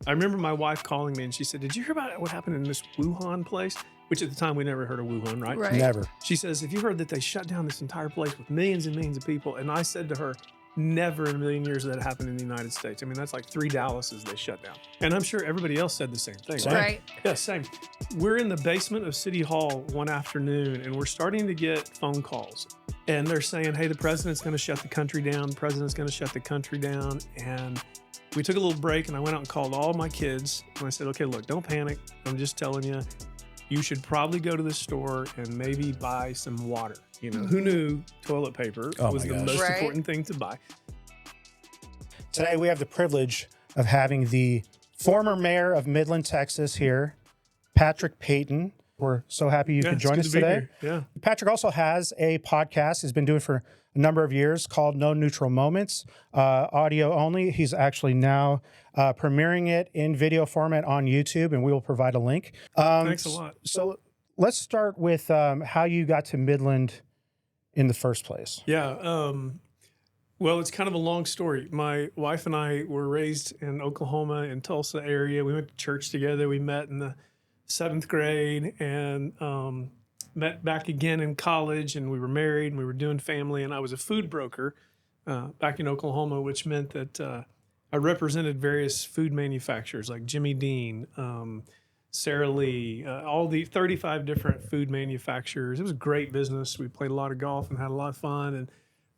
I remember my wife calling me and she said, "Did you hear about what happened in this Wuhan place?" Which at the time we never heard of Wuhan, right? Right. Never. She says, "Have you heard that they shut down this entire place with millions and millions of people?" And I said to her, never in a million years that happened in the United States. I mean, that's like 3 Dallases they shut down. And I'm sure everybody else said the same thing. Same. Right. Yeah, same. We're in the basement of City Hall one afternoon and we're starting to get phone calls. And they're saying, "Hey, the president's going to shut the country down. The president's going to shut the country down." And we took a little break and I went out and called all my kids. And I said, "Okay, look, don't panic. I'm just telling you, you should probably go to the store and maybe buy some water." You know, who knew toilet paper was the most Right. important thing to buy? Today we have the privilege of having the former mayor of Midland, Texas here, Patrick Payton. We're so happy you could it's join good us to be today. here. Yeah. Patrick also has a podcast he's been doing for a number of years called No Neutral Moments, audio only. He's actually now premiering it in video format on YouTube, and we will provide a link. Thanks a lot. So let's start with how you got to Midland in the first place. Yeah. Well, it's kind of a long story. My wife and I were raised in Oklahoma, in Tulsa area. We went to church together. We met in the 7th grade and met back again in college, and we were married and we were doing family. And I was a food broker back in Oklahoma, which meant that I represented various food manufacturers like Jimmy Dean, Sara Lee, all the 35 different food manufacturers. It was a great business. We played a lot of golf and had a lot of fun.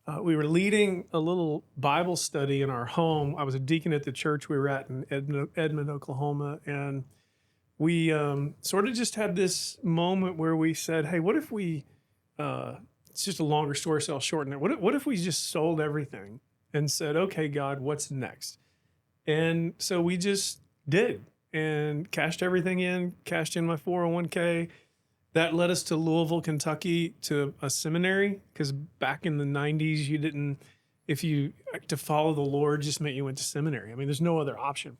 And we were leading a little Bible study in our home. I was a deacon at the church we were at in Edmond, Oklahoma. And we sort of just had this moment where we said, "Hey, what if we, it's just a longer story, so I'll shorten it. What if we just sold everything and said, okay, God, what's next?" And so we just did and cashed everything in, cashed in my 401k. That led us to Louisville, Kentucky, to a seminary, because back in the 90s, you didn't, to follow the Lord just meant you went to seminary. I mean, there's no other option.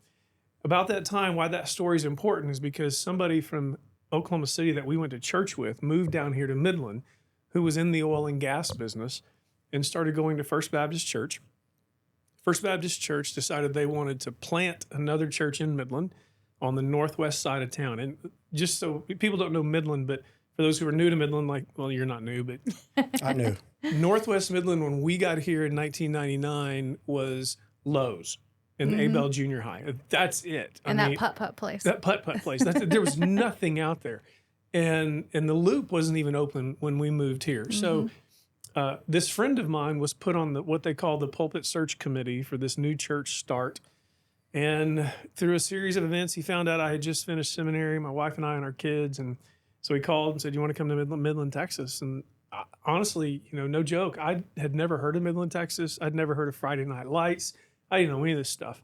About that time, why that story is important is because somebody from Oklahoma City that we went to church with moved down here to Midland, who was in the oil and gas business, and started going to First Baptist Church. First Baptist Church decided they wanted to plant another church in Midland on the northwest side of town. And just so people don't know Midland, but for those who are new to Midland, like, well, you're not new, but I'm new. Northwest Midland, when we got here in 1999, was Lowe's and Abel Junior High. That's it. And that putt-putt place. That putt-putt place. There was nothing out there. And the Loop wasn't even open when we moved here. So this friend of mine was put on what they call the pulpit search committee for this new church start. And through a series of events, he found out I had just finished seminary, my wife and I and our kids. And so he called and said, "You want to come to Midland, Texas?" And honestly, no joke, I had never heard of Midland, Texas. I'd never heard of Friday Night Lights. I didn't know any of this stuff.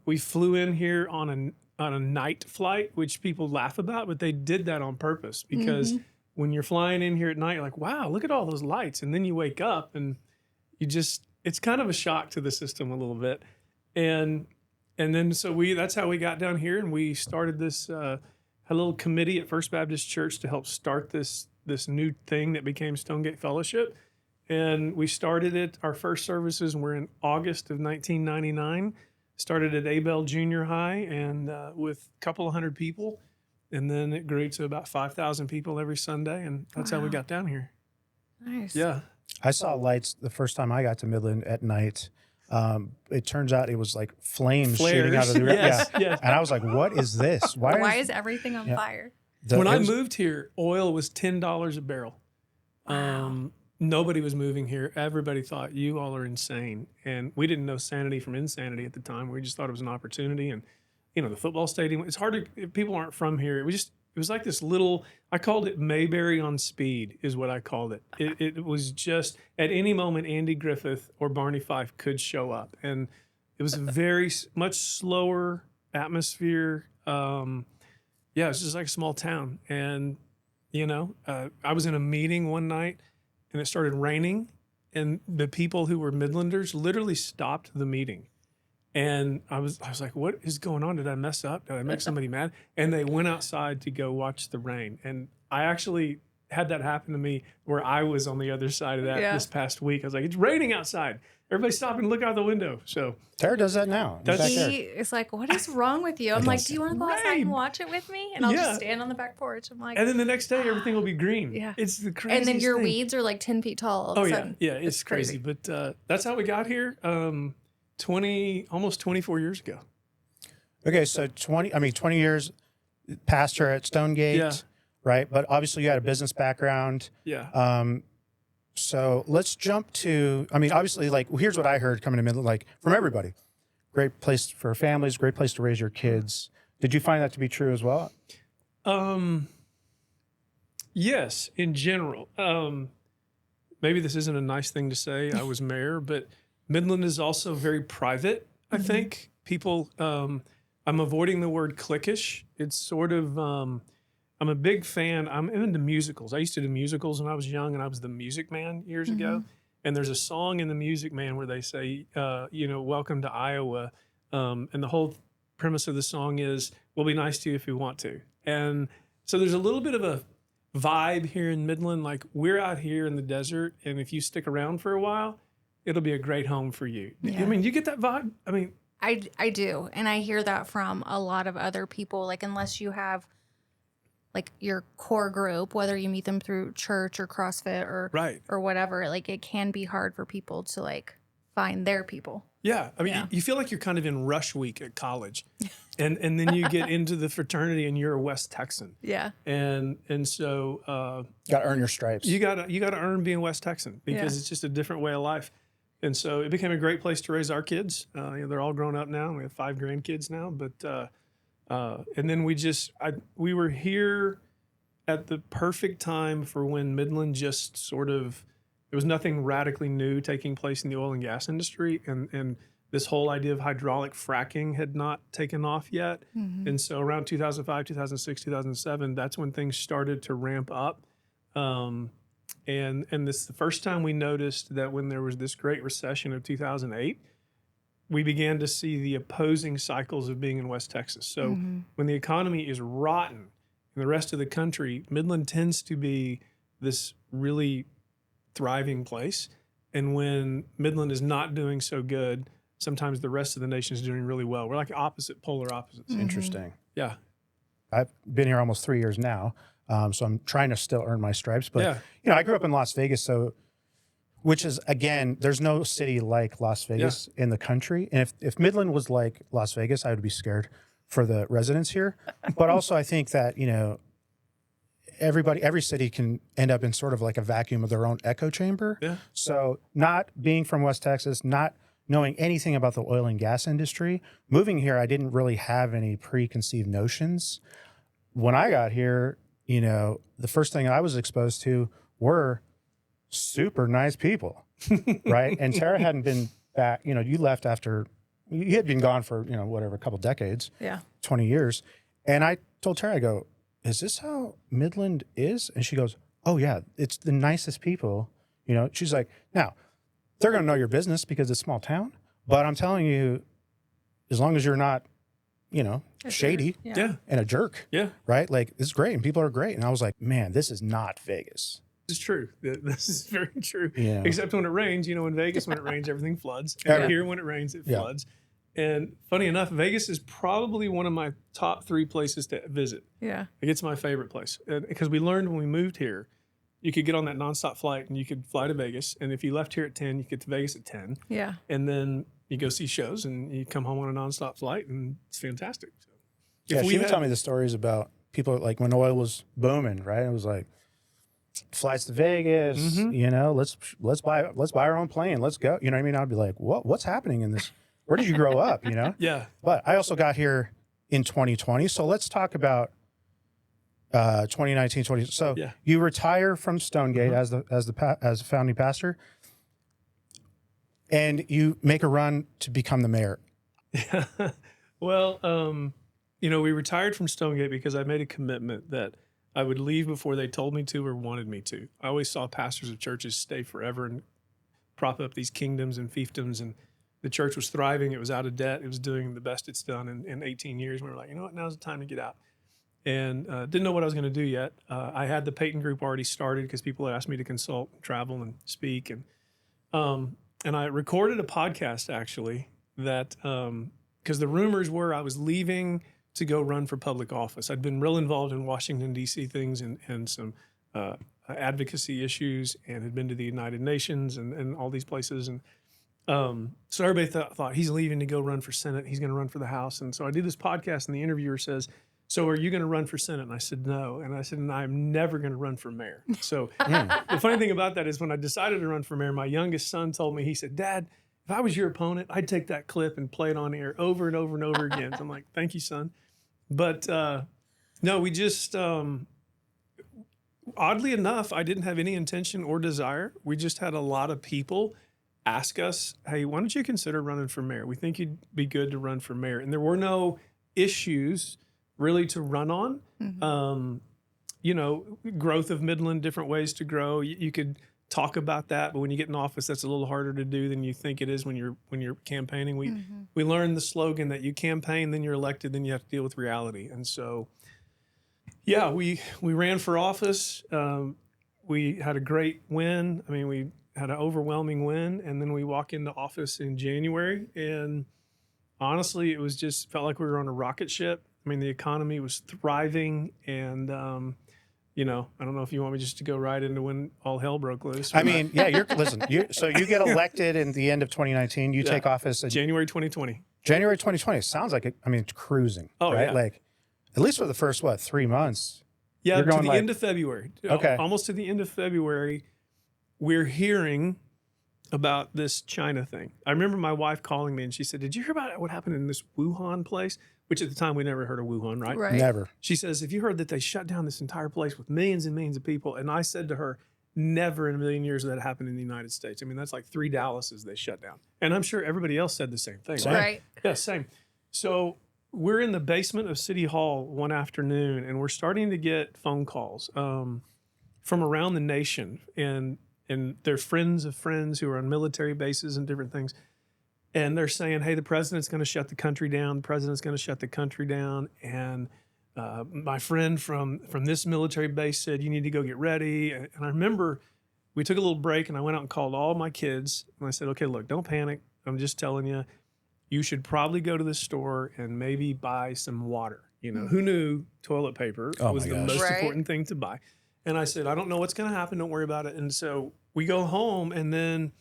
We flew in here on a night flight, which people laugh about, but they did that on purpose because when you're flying in here at night, you're like, wow, look at all those lights. And then you wake up and it's kind of a shock to the system a little bit. And then that's how we got down here, and we started this a little committee at First Baptist Church to help start this new thing that became Stonegate Fellowship. And we started it, our first services were in August of 1999. Started at Abel Junior High and with a couple of hundred people. And then it grew to about 5,000 people every Sunday. And that's how we got down here. Nice. Yeah. I saw lights the first time I got to Midland at night. It turns out it was like flames shooting out of the Yes. And I was like, what is this? Why is everything on fire? When I moved here, oil was $10 a barrel. Wow. Nobody was moving here. Everybody thought, you all are insane. And we didn't know sanity from insanity at the time. We just thought it was an opportunity. And, the football stadium, it's hard to, if people aren't from here, it was like this little, I called it Mayberry on speed is what I called it. It was just, at any moment, Andy Griffith or Barney Fife could show up. And it was a very much slower atmosphere. Yeah, it's just like a small town. And, I was in a meeting one night and it started raining, and the people who were Midlanders literally stopped the meeting. And I was like, what is going on? Did I mess up? Did I make somebody mad? And they went outside to go watch the rain. And I actually had that happen to me where I was on the other side of that this past week. I was like, it's raining outside. everybody stop and look out the window. So Terra does that now. In That's- the backyard. He is like, what is wrong with you? I'm I like, don't do you want to go outside Right. and watch it with me? And I'll Yeah. just stand on the back porch. I'm like, and then the next day everything will be green. Yeah. It's the craziest and then your thing. weeds are like 10 feet tall. All of Oh a yeah, sudden. yeah, it's crazy. But that's how we got here. 24 years ago. Okay, so 20 years pastor at Stonegate, Yeah. right? But obviously you had a business background. Yeah. So let's jump to, obviously, like, here's what I heard coming to Midland, like, from everybody. Great place for families, great place to raise your kids. Did you find that to be true as well? Yes, in general. Maybe this isn't a nice thing to say. I was mayor, but Midland is also very private, I think. People, I'm avoiding the word cliquish. It's sort of, I'm a big fan. I'm into musicals. I used to do musicals when I was young, and I was the Music Man years ago. And there's a song in the Music Man where they say, welcome to Iowa. And the whole premise of the song is, we'll be nice to you if we want to. And so there's a little bit of a vibe here in Midland. Like, we're out here in the desert, and if you stick around for a while, it'll be a great home for you. Yeah. I mean, you get that vibe? I mean, I do. And I hear that from a lot of other people. Like, unless you have like your core group, whether you meet them through church or CrossFit or right. or whatever, like it can be hard for people to like find their people. Yeah. I mean, Yeah. You feel like you're kind of in rush week at college. And then you get into the fraternity and you're a West Texan. Yeah. And so Got to earn your stripes. you gotta earn being West Texan because Yeah. it's just a different way of life. And so it became a great place to raise our kids. They're all grown up now. We have 5 grandkids now. But and then we were here at the perfect time for when Midland just sort of, there was nothing radically new taking place in the oil and gas industry, and this whole idea of hydraulic fracking had not taken off yet. And so around 2005, 2006, 2007, that's when things started to ramp up. And this is the first time we noticed that when there was this great recession of 2008, we began to see the opposing cycles of being in West Texas. So when the economy is rotten in the rest of the country, Midland tends to be this really thriving place. And when Midland is not doing so good, sometimes the rest of the nation is doing really well. We're like polar opposites. Interesting. Yeah. I've been here almost 3 years now, so I'm trying to still earn my stripes. But, Yeah. I grew up in Las Vegas, which is, again, there's no city like Las Vegas in the country. And if Midland was like Las Vegas, I would be scared for the residents here. But also I think that, every city can end up in sort of like a vacuum of their own echo chamber. Yeah. So not being from West Texas, not knowing anything about the oil and gas industry, moving here, I didn't really have any preconceived notions. When I got here, the first thing I was exposed to were super nice people, right? And Terra hadn't been back, you left after, you had been gone for, a couple decades, Yeah. 20 years. And I told Terra, I go, is this how Midland is? And she goes, oh yeah, it's the nicest people. She's like, now, they're going to know your business because it's a small town. But I'm telling you, as long as you're not, shady Yeah. and a jerk, Yeah. right? Like, it's great and people are great. And I was like, man, this is not Vegas. This is true. This is very true. Yeah. Except when it rains, in Vegas, when it rains, everything floods. Yeah. And here, when it rains, it Yeah. floods. And funny enough, Vegas is probably one of my top 3 places to visit. Yeah. Like, it's my favorite place. Because we learned when we moved here, you could get on that nonstop flight and you could fly to Vegas. And if you left here at 10, you get to Vegas at 10. Yeah. And then you go see shows and you come home on a nonstop flight, and it's fantastic. So, Yeah, if she would had- tell me the stories about people like when oil was booming, right? It was like flights to Vegas, let's buy our own plane, let's go. You know what I mean? I'd be like, what's happening in this? Where did you grow up? Yeah. But I also got here in 2020, so let's talk about 2019, 20. So Yeah. you retire from Stonegate as the founding pastor, and you make a run to become the mayor. Well, we retired from Stonegate because I made a commitment that I would leave before they told me to or wanted me to. I always saw pastors of churches stay forever and prop up these kingdoms and fiefdoms, and the church was thriving. It was out of debt. It was doing the best it's done in 18 years. We were like, you know what, now's the time to get out. And didn't know what I was going to do yet. I had the Payton group already started because people had asked me to consult, travel, and speak. And and I recorded a podcast actually that because the rumors were I was leaving to go run for public office. I'd been real involved in Washington, D.C. things and some advocacy issues, and had been to the United Nations and all these places. And so everybody thought he's leaving to go run for Senate. He's going to run for the House. And so I do this podcast, and the interviewer says, "So are you going to run for Senate?" And I said, "No." And I said, "And I'm never going to run for mayor." So the funny thing about that is when I decided to run for mayor, my youngest son told me, he said, "Dad, if I was your opponent, I'd take that clip and play it on air over and over and over again." So I'm like, "Thank you, son." But no, we just, oddly enough, I didn't have any intention or desire. We just had a lot of people ask us, "Hey, why don't you consider running for mayor? We think you'd be good to run for mayor." And there were no issues really to run on. You know, growth of Midland, different ways to grow. You could talk about that, but when you get in office, that's a little harder to do than you think it is when you're campaigning. We learned the slogan that you campaign, then you're elected, then you have to deal with reality. And so, yeah, we ran for office. We had a great win. I mean, we had an overwhelming win, and then we walk into office in January, and honestly, it was just felt like we were on a rocket ship. I mean, the economy was thriving, and you know, I don't know if you want me just to go right into when all hell broke loose. I mean, yeah, so you get elected in the end of 2019. You take office in January 2020. January 2020. Sounds like it's cruising. Oh, right? yeah. Like at least for the first 3 months. Yeah, You're to going the like- end of February. Okay. Almost to the end of February, we're hearing about this China thing. I remember my wife calling me, and she said, "Did you hear about what happened in this Wuhan place?" Which at the time we never heard of Wuhan, right? Right. Never. She says, "Have you heard that they shut down this entire place with millions and millions of people?" And I said to her, "Never in a million years that happened in the United States." I mean, that's like 3 Dallases they shut down. And I'm sure everybody else said the same thing. Same. Right. Yeah, same. So we're in the basement of City Hall one afternoon, and we're starting to get phone calls from around the nation. And they're friends of friends who are on military bases and different things. And they're saying, "Hey, the president's going to shut the country down. The president's going to shut the country down." And my friend from this military base said, "You need to go get ready." And I remember we took a little break, and I went out and called all my kids. And I said, "Okay, look, don't panic. I'm just telling you, you should probably go to the store and maybe buy some water." You know, who knew toilet paper was the most Right. important thing to buy? And I said, "I don't know what's going to happen. Don't worry about it." And so we go home, and then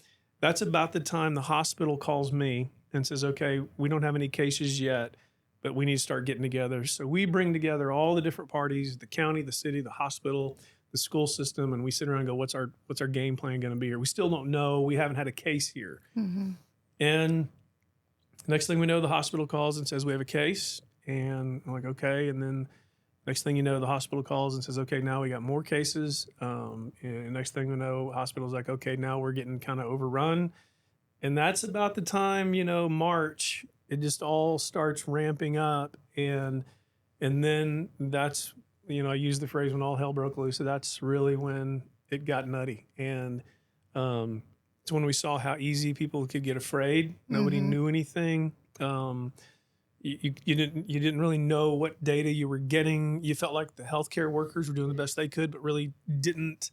that's about the time the hospital calls me and says, "Okay, we don't have any cases yet, but we need to start getting together." So we bring together all the different parties, the county, the city, the hospital, the school system, and we sit around and go, what's our game plan going to be here? We still don't know. We haven't had a case here. And next thing we know, the hospital calls and says, "We have a case." And I'm like, "Okay." And then next thing you know, the hospital calls and says, "Okay, now we got more cases." And next thing we know, hospital's like, "Okay, now we're getting kind of overrun." And that's about the time, you know, March, it just all starts ramping up. And then that's, you know, I use the phrase when all hell broke loose. So that's really when it got nutty. And it's when we saw how easy people could get afraid. Nobody knew anything. You didn't really know what data you were getting. You felt like the healthcare workers were doing the best they could, but really didn't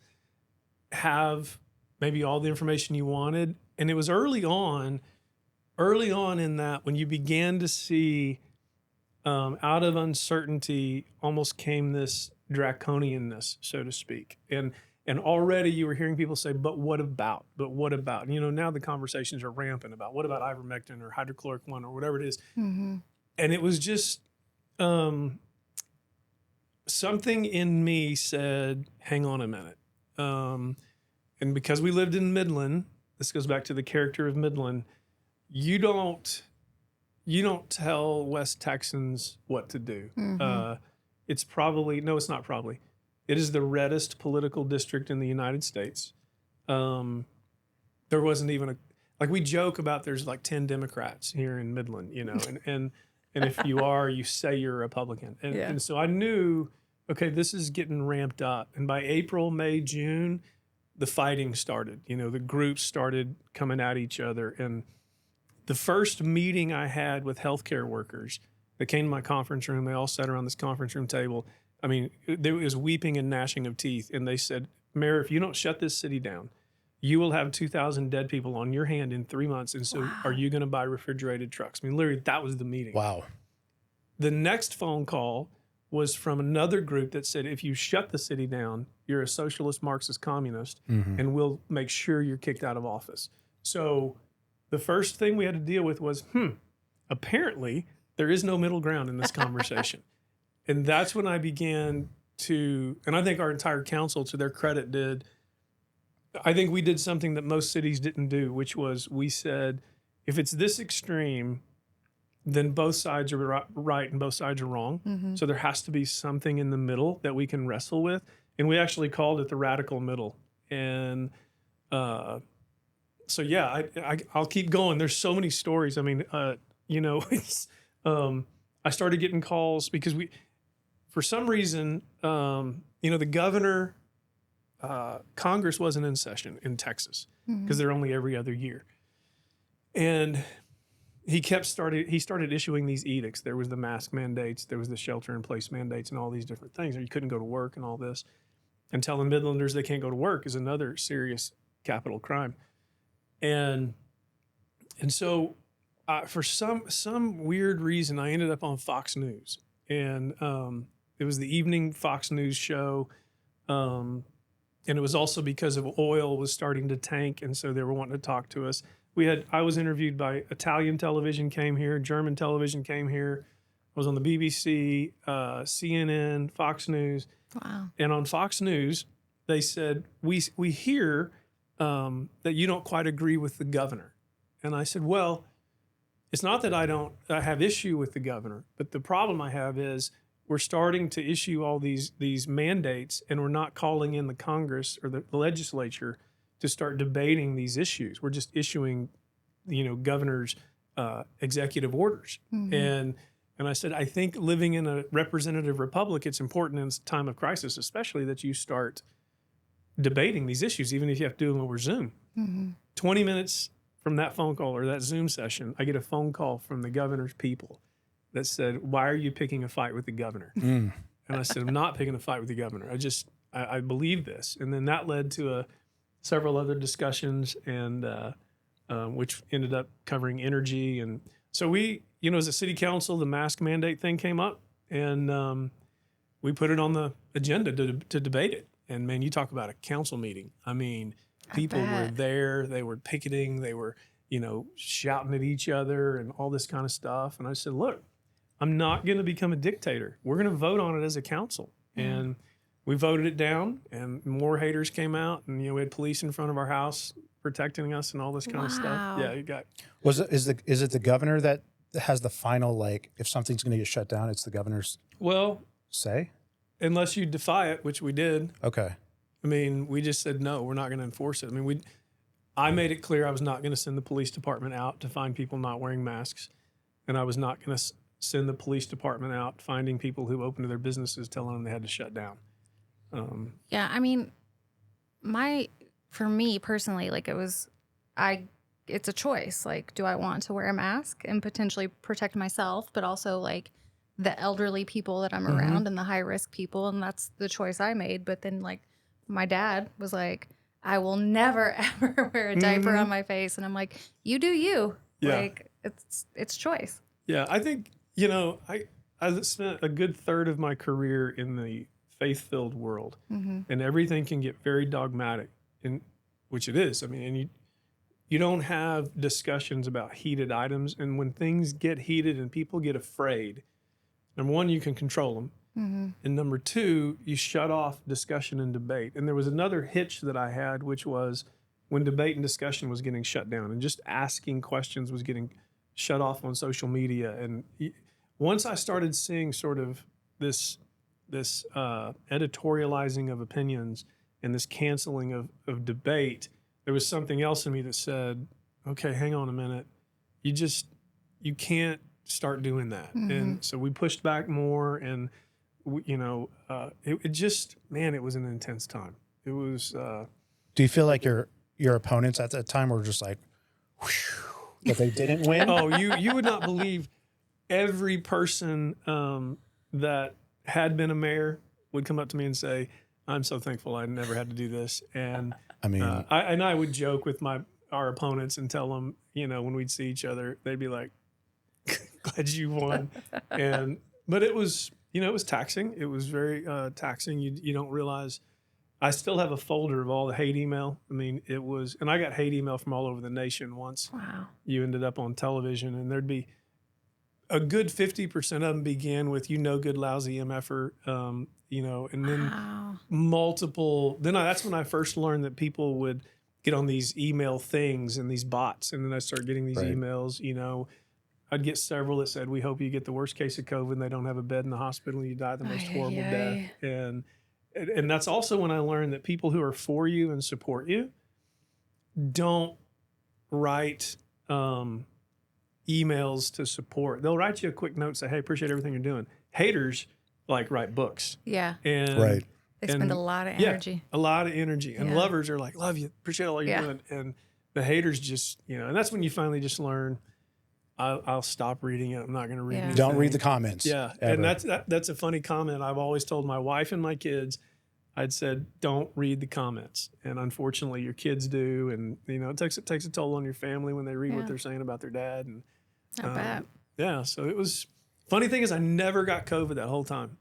have maybe all the information you wanted. And it was early on in that when you began to see out of uncertainty almost came this draconianness, so to speak. And already you were hearing people say, "But what about? But what about?" And, you know, now the conversations are rampant about what about ivermectin or hydrochloric 1 or whatever it is. And it was just something in me said, "Hang on a minute." And because we lived in Midland, this goes back to the character of Midland. You don't tell West Texans what to do. It's not probably. It is the reddest political district in the United States. There wasn't even we joke about there's like 10 Democrats here in Midland, you know, and if you are, you say you're a Republican. And so I knew, okay, this is getting ramped up. And by April, May, June, the fighting started. You know, the groups started coming at each other. And the first meeting I had with healthcare workers that came to my conference room, they all sat around this conference room table. I mean, there was weeping and gnashing of teeth. And they said, "Mayor, if you don't shut this city down, you will have 2,000 dead people on your hand in 3 months. And so are you going to buy refrigerated trucks? I mean, literally, that was the meeting. Wow. The next phone call was from another group that said, if you shut the city down, you're a socialist, Marxist, communist, and we'll make sure you're kicked out of office. So the first thing we had to deal with was, apparently there is no middle ground in this conversation. And that's when I began to, and I think our entire council, to their credit, did. I think we did something that most cities didn't do, which was we said, if it's this extreme, then both sides are right and both sides are wrong. So there has to be something in the middle that we can wrestle with. And we actually called it the radical middle. And so, yeah, I'll keep going. There's so many stories. I mean, it's, I started getting calls because for some reason, the governor, Congress wasn't in session in Texas because they're only every other year. And he started issuing these edicts. There was the mask mandates, there was the shelter in place mandates, and all these different things. Or you couldn't go to work and all this. And telling Midlanders they can't go to work is another serious capital crime. And so for some weird reason, I ended up on Fox News. And it was the evening Fox News show. And it was also because of oil was starting to tank. And so they were wanting to talk to us. I was interviewed by Italian television came here, German television came here. I was on the BBC, CNN, Fox News. Wow. And on Fox News, they said, we hear that you don't quite agree with the governor. And I said, well, it's not that I have issue with the governor, but the problem I have is we're starting to issue all these mandates, and we're not calling in the Congress or the legislature to start debating these issues. We're just issuing, governor's executive orders. And I said, I think living in a representative republic, it's important in this time of crisis, especially that you start debating these issues, even if you have to do them over Zoom. 20 minutes from that phone call or that Zoom session, I get a phone call from the governor's people that said, why are you picking a fight with the governor? And I said, I'm not picking a fight with the governor. I believe this. And then that led to several other discussions, and which ended up covering energy. And so we, as a city council, the mask mandate thing came up, and we put it on the agenda to debate it. And man, you talk about a council meeting. I mean, people were there, they were picketing, they were, shouting at each other and all this kind of stuff. And I said, look, I'm not going to become a dictator. We're going to vote on it as a council. And we voted it down, and more haters came out, and we had police in front of our house protecting us and all this kind of stuff. Yeah, you got. Is it the governor that has the final, if something's going to get shut down, it's the governor's say? Unless you defy it, which we did. Okay. I mean, we just said no, we're not going to enforce it. I mean, I made it clear I was not going to send the police department out to find people not wearing masks, and I was not going to send the police department out finding people who opened their businesses telling them they had to shut down. Yeah, I mean, for me personally, it's a choice. Do I want to wear a mask and potentially protect myself, but also the elderly people that I'm around and the high risk people, and that's the choice I made. But then my dad was like, I will never ever wear a diaper on my face, and I'm like, you do you. Yeah. It's choice. Yeah, I think I spent a good third of my career in the faith-filled world, and everything can get very dogmatic, which it is. I mean, and you don't have discussions about heated items, and when things get heated and people get afraid, number one, you can control them, and number two, you shut off discussion and debate. And there was another hitch that I had, which was when debate and discussion was getting shut down, and just asking questions was getting shut off on social media. And once I started seeing sort of this editorializing of opinions and this canceling of debate, there was something else in me that said, okay, hang on a minute. You can't start doing that. And so we pushed back more, and it was an intense time. It was. Do you feel like your opponents at that time were just like, whew, that they didn't win? Oh, you would not believe every person that had been a mayor would come up to me and say, I'm so thankful I never had to do this. And I mean, I would joke with our opponents and tell them, when we'd see each other, they'd be like, glad you won. But it was, it was taxing. It was very taxing. You don't realize. I still have a folder of all the hate email. I mean, it was, and I got hate email from all over the nation once. Wow. You ended up on television, and there'd be a good 50% of them began with, good, lousy MFer, and then multiple. That's when I first learned that people would get on these email things and these bots. And then I started getting these emails, I'd get several that said, we hope you get the worst case of COVID and they don't have a bed in the hospital and you die the most horrible death. And that's also when I learned that people who are for you and support you don't write emails to support. They'll write you a quick note and say, hey, appreciate everything you're doing. Haters write books. Yeah. And they spend a lot of energy. Yeah, a lot of energy. And lovers are like, love you, appreciate all you're doing. And the haters just, and that's when you finally just learn, I'll stop reading it. I'm not going to read anything. Don't read the comments. Yeah. Ever. And that's a funny comment. I've always told my wife and my kids, I'd said, don't read the comments. And unfortunately your kids do. And, it takes a toll on your family when they read what they're saying about their dad. And not bad. Yeah. So it was, funny thing is I never got COVID that whole time.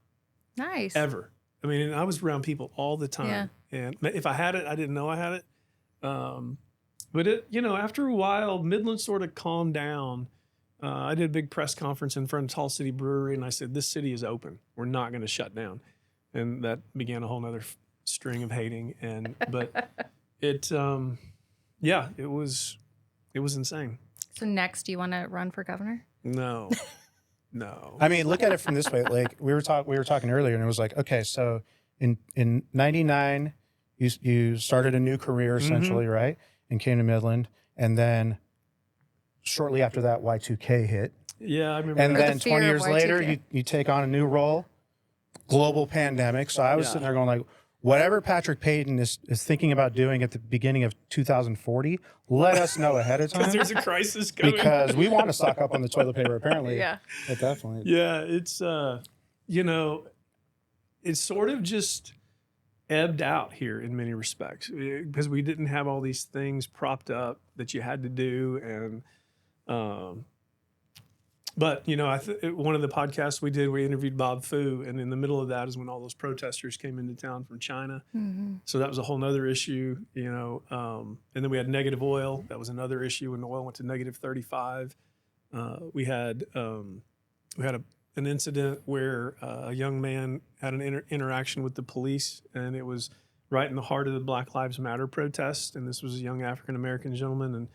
Nice. Ever. I mean, I was around people all the time. Yeah. And if I had it, I didn't know I had it. But it, after a while, Midland sort of calmed down. I did a big press conference in front of Tall City Brewery, and I said, this city is open. We're not going to shut down. And that began a whole nother string of hating. But it, it was insane. So next, do you want to run for governor? No. I mean, look at it from this way. Like we were talking earlier, and it was like, okay, so in '99, you started a new career essentially, right? And came to Midland, and then shortly after that, Y2K hit. Yeah, I remember. And then 20 years later, you take on a new role, global pandemic. So I was sitting there going like, whatever Patrick Payton is thinking about doing at the beginning of 2040, let us know ahead of time. Because there's a crisis coming. Because we want to stock up on the toilet paper, apparently. Yeah. Definitely. Yeah, it's, it's sort of just ebbed out here in many respects because we didn't have all these things propped up that you had to do. And, but one of the podcasts we did, we interviewed Bob Fu, and in the middle of that is when all those protesters came into town from China. So that was a whole nother issue, and then we had negative oil. That was another issue when the oil went to negative 35. We had an incident where a young man had an interaction with the police, and it was right in the heart of the Black Lives Matter protest. And this was a young African-American gentleman. And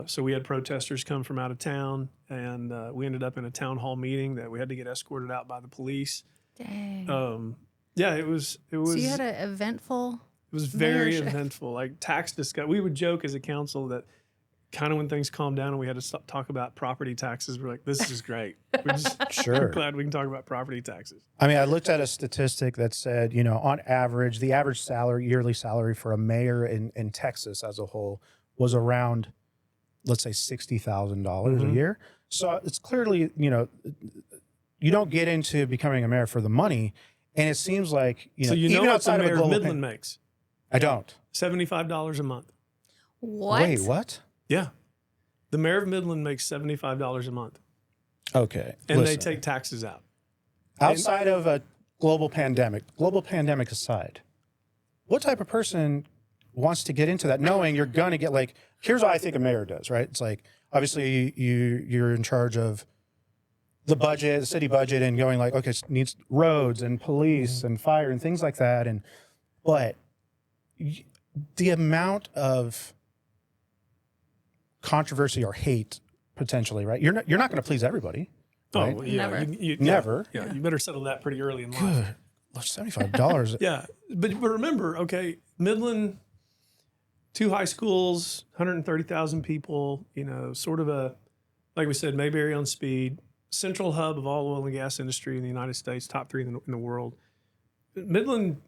so we had protesters come from out of town, and we ended up in a town hall meeting that we had to get escorted out by the police. Dang. Yeah, it was. So you had an eventful. It was very eventful. Like tax discussion. We would joke as a council that kind of when things calmed down and we had to talk about property taxes, we're like, this is great. We're just glad we can talk about property taxes. I mean, I looked at a statistic that said, on average, the average yearly salary for a mayor in Texas as a whole was around, let's say, $60,000 a year. So it's clearly, you don't get into becoming a mayor for the money. And it seems like, so even what outside the mayor of of Midland makes? I don't. $75 a month. What? Wait, what? Yeah. The mayor of Midland makes $75 a month. Okay. And they take taxes out. Outside of a global pandemic aside, what type of person wants to get into that knowing you're going to get here's what I think a mayor does, right? It's like, obviously you're in charge of the budget, the city budget, and going okay, it needs roads and police and fire and things like that. But the amount of controversy or hate potentially, right? You're not going to please everybody. Right? Oh, yeah. Never. Never. Yeah, you better settle that pretty early in life. Good. $75. Yeah. But remember, okay, Midland, 2 high schools, 130,000 people, sort of like we said, Mayberry on speed, central hub of all oil and gas industry in the United States, top 3 in the world. Midland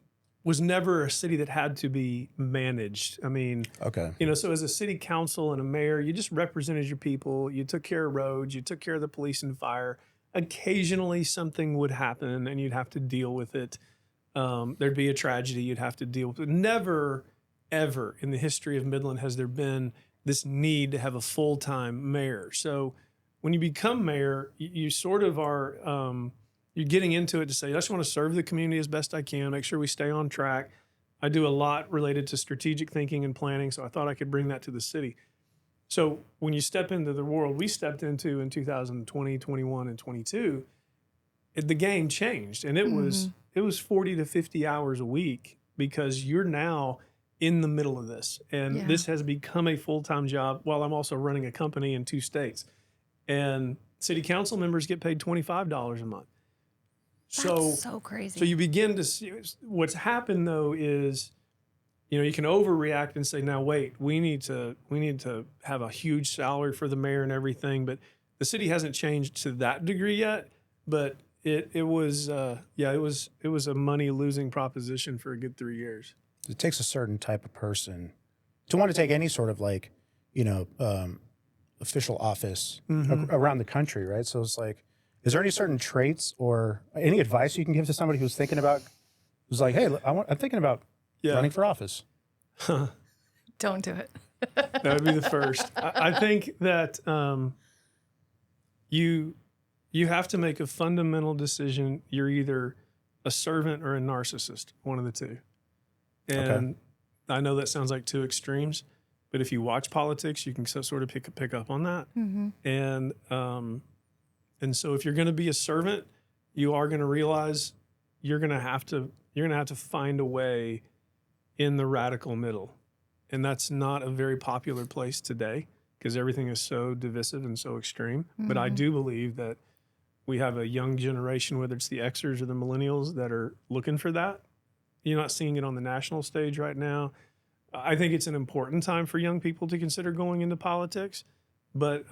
was never a city that had to be managed. I mean, okay. So as a city council and a mayor, you just represented your people. You took care of roads. You took care of the police and fire. Occasionally something would happen and you'd have to deal with it. there'd be a tragedy you'd have to deal with. Never, ever in the history of Midland has there been this need to have a full-time mayor. So when you become mayor, you sort of are, you're getting into it to say, I just want to serve the community as best I can, make sure we stay on track. I do a lot related to strategic thinking and planning, so I thought I could bring that to the city. So when you step into the world we stepped into in 2020, 21, and 22, the game changed, and it was 40 to 50 hours a week because you're now in the middle of this, and this has become a full-time job while I'm also running a company in 2 states, and city council members get paid $25 a month. That's so crazy. So you begin to see what's happened though is, you can overreact and say, now wait, we need to have a huge salary for the mayor and everything, but the city hasn't changed to that degree yet. But it was a money losing proposition for a good 3 years. It takes a certain type of person to want to take any sort of official office around the country, right? So it's like, is there any certain traits or any advice you can give to somebody who's thinking about, who's like, hey, I'm thinking about running for office? Don't do it. That would be the first. I think that you have to make a fundamental decision. You're either a servant or a narcissist, one of the two. And I know that sounds like 2 extremes, but if you watch politics, you can sort of pick up on that. And so if you're going to be a servant, you are going to realize you're going to have to find a way in the radical middle. And that's not a very popular place today because everything is so divisive and so extreme. But I do believe that we have a young generation, whether it's the Xers or the millennials, that are looking for that. You're not seeing it on the national stage right now. I think it's an important time for young people to consider going into politics, but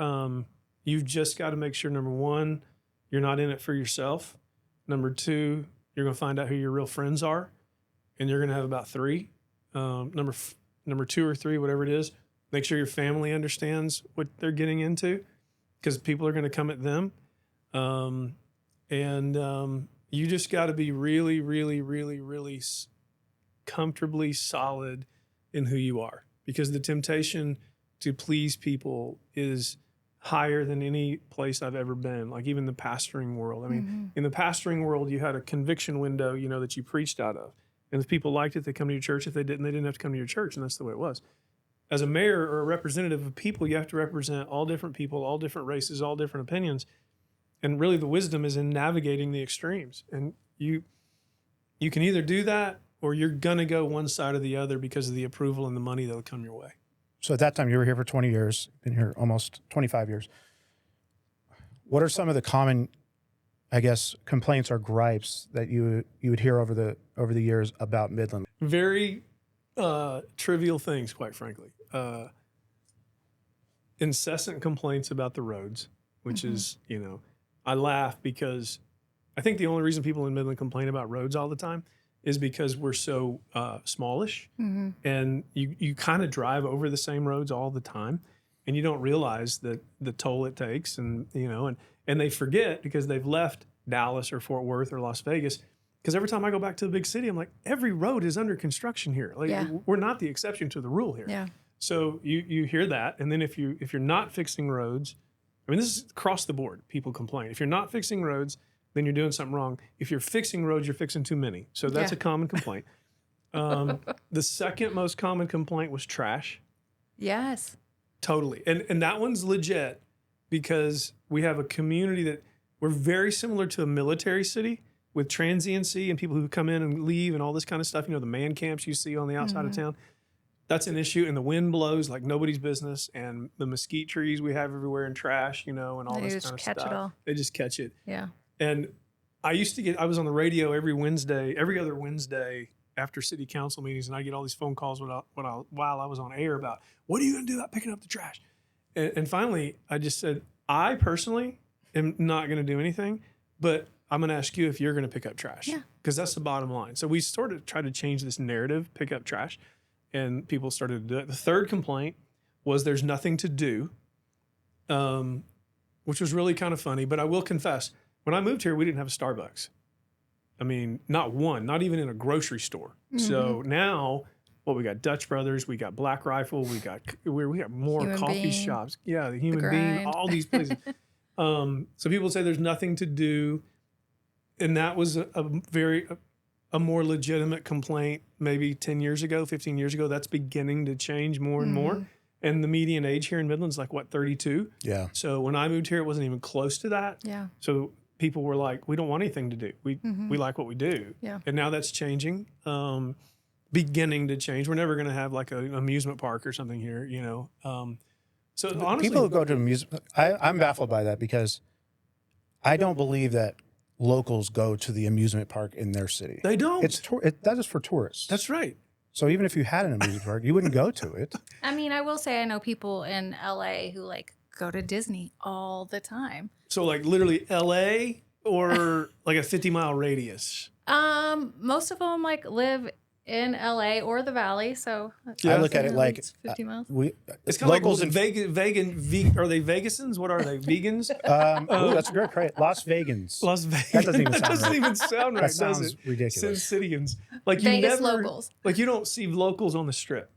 you've just got to make sure, number one, you're not in it for yourself. Number two, you're going to find out who your real friends are, and you're going to have about 3. Number 2 or 3, whatever it is, make sure your family understands what they're getting into because people are going to come at them. You just got to be really, really, really, really comfortably solid in who you are because the temptation to please people is higher than any place I've ever been, like even the pastoring world. I mean, in the pastoring world, you had a conviction window, that you preached out of. And if people liked it, they come to your church. If they didn't have to come to your church. And that's the way it was. As a mayor or a representative of people, you have to represent all different people, all different races, all different opinions. And really the wisdom is in navigating the extremes. And you can either do that or you're going to go one side or the other because of the approval and the money that'll come your way. So at that time, you were here for 20 years, been here almost 25 years. What are some of the common, complaints or gripes that you would hear over the years about Midland? Very trivial things, quite frankly. Incessant complaints about the roads, which is, I laugh because I think the only reason people in Midland complain about roads all the time is because we're so smallish and you kind of drive over the same roads all the time and you don't realize that the toll it takes and they forget because they've left Dallas or Fort Worth or Las Vegas because every time I go back to the big city, I'm like, every road is under construction here. We're not the exception to the rule here. Yeah. So you hear that. And then if you're not fixing roads, I mean, this is across the board. People complain. If you're not fixing roads, then you're doing something wrong. If you're fixing roads, you're fixing too many. So that's a common complaint. The second most common complaint was trash. Yes. Totally. And that one's legit because we have a community that we're very similar to a military city with transiency and people who come in and leave and all this kind of stuff. The man camps you see on the outside of town. That's an issue. And the wind blows like nobody's business. And the mesquite trees we have everywhere and trash, and all this kind of stuff. They just catch it all. They just catch it. Yeah. And I was on the radio every other Wednesday after city council meetings, and I get all these phone calls while I was on air about, what are you going to do about picking up the trash? And finally, I just said, I personally am not going to do anything, but I'm going to ask you if you're going to pick up trash. Yeah. Because that's the bottom line. So we sort of tried to change this narrative, pick up trash, and people started to do it. The third complaint was there's nothing to do, which was really kind of funny, but I will confess, when I moved here, we didn't have a Starbucks. I mean, not one, not even in a grocery store. So now, we got Dutch Brothers, we got Black Rifle, we got more Human coffee Bean, shops. Yeah, the Human The Bean, Grind. all these places. So people say there's nothing to do, and that was a more legitimate complaint maybe 10 years ago, 15 years ago. That's beginning to change more and more. And the median age here in Midland is like, 32? Yeah. So when I moved here, it wasn't even close to that. Yeah. So people were like, we don't want anything to do. We like what we do. Yeah. And now that's changing, beginning to change. We're never going to have like an amusement park or something here, So honestly, People who go to amusement, I'm baffled by that because I don't believe that locals go to the amusement park in their city. they don't. That is for tourists. That's right. So even if you had an amusement park, you wouldn't go to it. I mean, I will say I know people in LA who like go to Disney all the time. So like literally LA or like a 50-mile radius. Most of them like live in LA or the Valley, so Yeah. I look at it like it's 50 miles. It's kind of like locals in are they Vegasans? What are they? Vegans? that's a great Las Vegans. Las Vegas. That doesn't even That sound doesn't right. even sound right, That does sounds it? ridiculous. Cityans. Like you Vegas never, locals. like you don't see locals on the strip.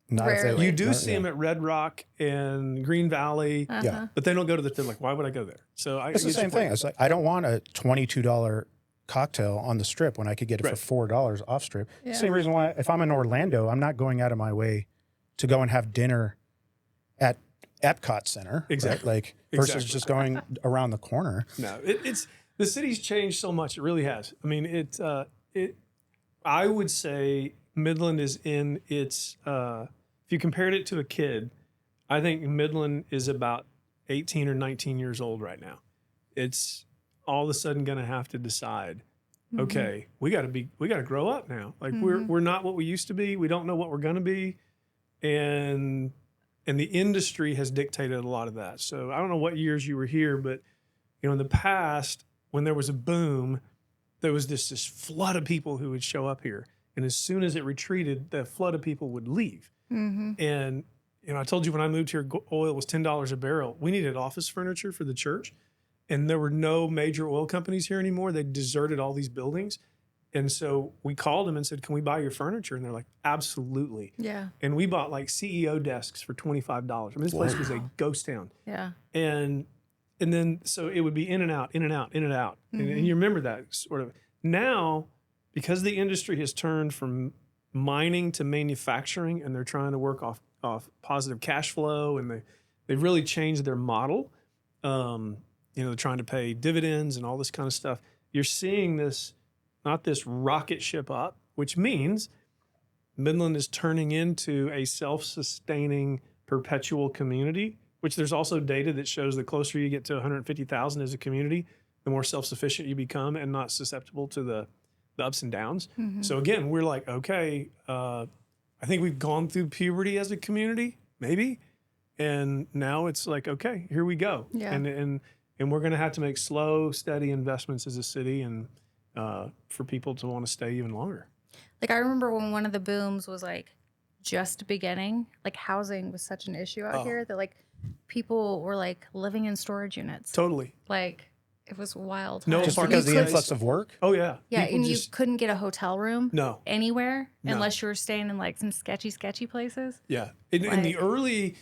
Not if they- Rarely. You do not- see yeah. them at Red Rock and Green Valley, Yeah. but they don't go to they're like, why would I go there? So It's the same thing. It's like I don't want a $22 cocktail on the strip when I could get it Right. for $4 off strip. Yeah. Same reason why if I'm in Orlando, I'm not going out of my way to go and have dinner at Epcot Center. right? Exactly. Like versus Exactly. just going around the corner. No, it's the city's changed so much. It really has. I mean, I would say Midland is in its. If you compared it to a kid, I think Midland is about 18 or 19 years old right now. It's all of a sudden going to have to decide. Okay, we got to grow up now. Like we're not what we used to be. We don't know what we're going to be, and the industry has dictated a lot of that. So I don't know what years you were here, but in the past when there was a boom, there was this flood of people who would show up here, and as soon as it retreated, the flood of people would leave. And I told you when I moved here, oil was $10 a barrel. We needed office furniture for the church. And there were no major oil companies here anymore. They deserted all these buildings. And so we called them and said, can we buy your furniture? And they're like, absolutely. Yeah. And we bought like CEO desks for $25. I mean, this place was a ghost town. Yeah. And then, so it would be in and out, in and out, in and out. And you remember that sort of. Now, because the industry has turned from mining to manufacturing and they're trying to work off positive cash flow and they've really changed their model. They're trying to pay dividends and all this kind of stuff. You're seeing this rocket ship up, which means Midland is turning into a self-sustaining perpetual community, which there's also data that shows the closer you get to 150,000 as a community, the more self-sufficient you become and not susceptible to the ups and downs. So again, we're like, okay, I think we've gone through puberty as a community, maybe. And now it's like, okay, here we go. Yeah. And we're going to have to make slow, steady investments as a city and for people to want to stay even longer. Like I remember when one of the booms was like just beginning, like housing was such an issue out here that like people were like living in storage units. Totally. Like it was wild. No, Just parking because of the space. influx of work? Oh, yeah. Yeah, People and just- you couldn't get a hotel room No. anywhere No. unless you were staying in like some sketchy places. Yeah. In the Like- early,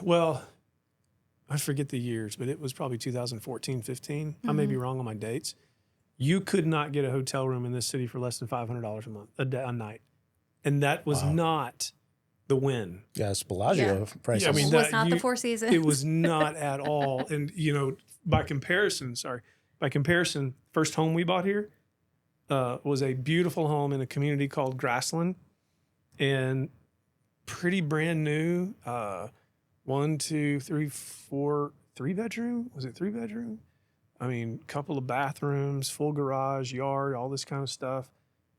well, I forget the years, but it was probably 2014, 15. I may be wrong on my dates. You could not get a hotel room in this city for less than $500 a month, a night. And that was not the win. Yeah, it's Bellagio prices. Yeah, I mean, It was not the Four Seasons. It was not at all. And, by comparison, first home we bought here was a beautiful home in a community called Grassland and pretty brand new. 1, 2, 3, 4, 3-bedroom. Was it 3-bedroom? I mean, couple of bathrooms, full garage, yard, all this kind of stuff.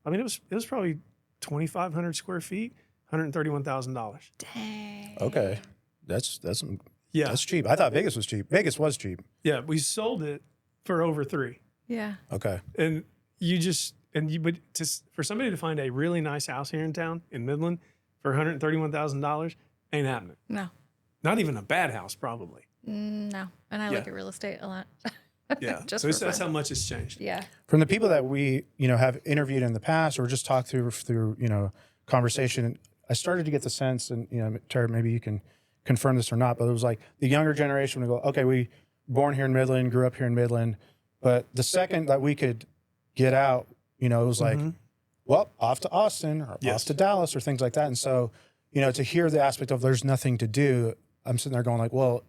I mean, it was probably 2,500 square feet, $131,000. Dang. Okay. That's Yeah, that's cheap. I thought Vegas was cheap. Vegas was cheap. yeah. We sold it for over 3. Yeah. Okay. And for somebody to find a really nice house here in town in Midland for $131,000 ain't happening. No. Not even a bad house, probably. No. And I Yeah. look at real estate a lot. Yeah. Just So for that's fun. how much it's changed. Yeah. From the people that we, have interviewed in the past or just talked through, conversation, I started to get the sense, and, Terra, maybe you can confirm this or not, but it was like the younger generation would go, okay, we born here in Midland, grew up here in Midland. But the second that we could get out, it was like, well, off to Austin or off to Dallas or things like that. And so, to hear the aspect of there's nothing to do, I'm sitting there going like, well,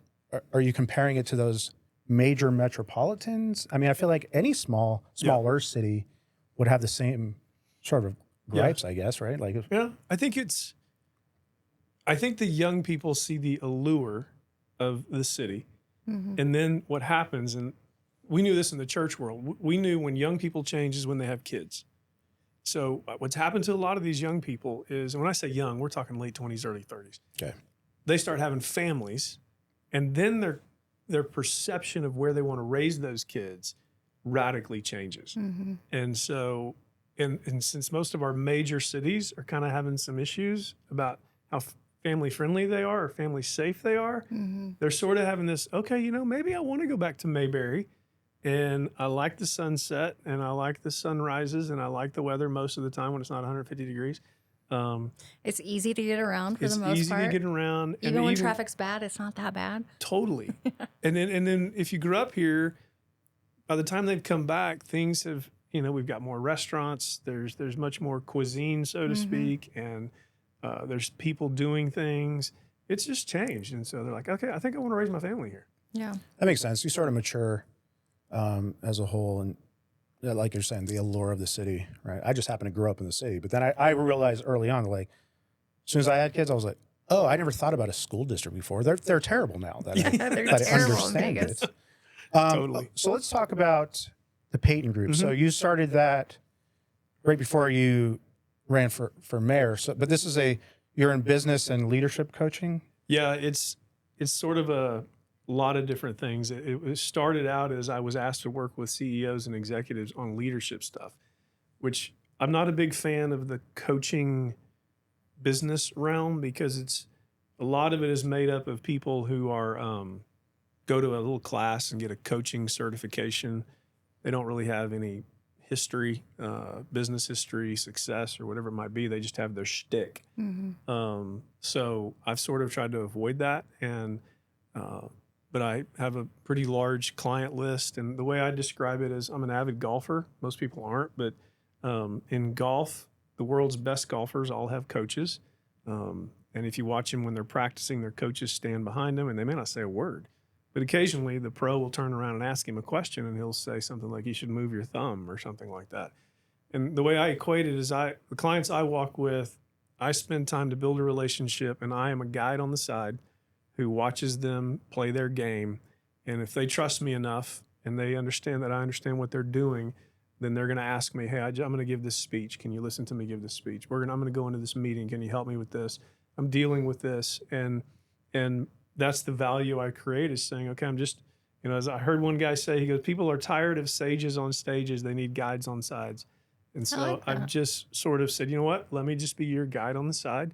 are you comparing it to those major metropolitans? I mean, I feel like any smaller city would have the same sort of gripes, I guess, right? Like, Yeah, I think the young people see the allure of the city. And then what happens, and we knew this in the church world, we knew when young people change is when they have kids. So what's happened to a lot of these young people is, and when I say young, we're talking late 20s, early 30s. Okay. They start having families, and then their perception of where they want to raise those kids radically changes. And so, and since most of our major cities are kind of having some issues about how family friendly they are or family safe they are, they're sort of having this, okay, maybe I want to go back to Mayberry, and I like the sunset and I like the sunrises and I like the weather most of the time when it's not 150 degrees. It's easy to get around for the most part. It's easy to get around. Even when traffic's bad, it's not that bad. Totally. And then if you grew up here, by the time they've come back, things have, we've got more restaurants. There's much more cuisine, so to speak, and there's people doing things. It's just changed. And so they're like, okay, I think I want to raise my family here. Yeah. that makes sense. You sort of mature as a whole, and like you're saying, the allure of the city, right? I just happen to grow up in the city, but then I realized early on, like, as soon as I had kids, I was like, oh, I never thought about a school district before. They're terrible now that They're I terrible in understand Vegas. it. Totally. So let's talk about the Payton group. So you started that right before you ran for mayor. So, but this is you're in business and leadership coaching. Yeah, it's sort of a lot of different things. It started out as I was asked to work with CEOs and executives on leadership stuff, which I'm not a big fan of the coaching business realm, because a lot of it is made up of people who are go to a little class and get a coaching certification. They don't really have any history, business history, success, or whatever it might be. They just have their shtick. So I've sort of tried to avoid that, but I have a pretty large client list, and the way I describe it is I'm an avid golfer. Most people aren't, but in golf, the world's best golfers all have coaches. And if you watch them when they're practicing, their coaches stand behind them, and they may not say a word. But occasionally the pro will turn around and ask him a question, and he'll say something like, you should move your thumb or something like that. And the way I equate it is the clients I walk with, I spend time to build a relationship, and I am a guide on the side who watches them play their game. And if they trust me enough and they understand that I understand what they're doing, then they're going to ask me, hey, I'm going to give this speech. Can you listen to me give this speech? I'm going to go into this meeting. Can you help me with this? I'm dealing with this. And that's the value I create, is saying, okay, I'm just, as I heard one guy say, he goes, people are tired of sages on stages. They need guides on sides. And so I've just sort of said, you know what, let me just be your guide on the side.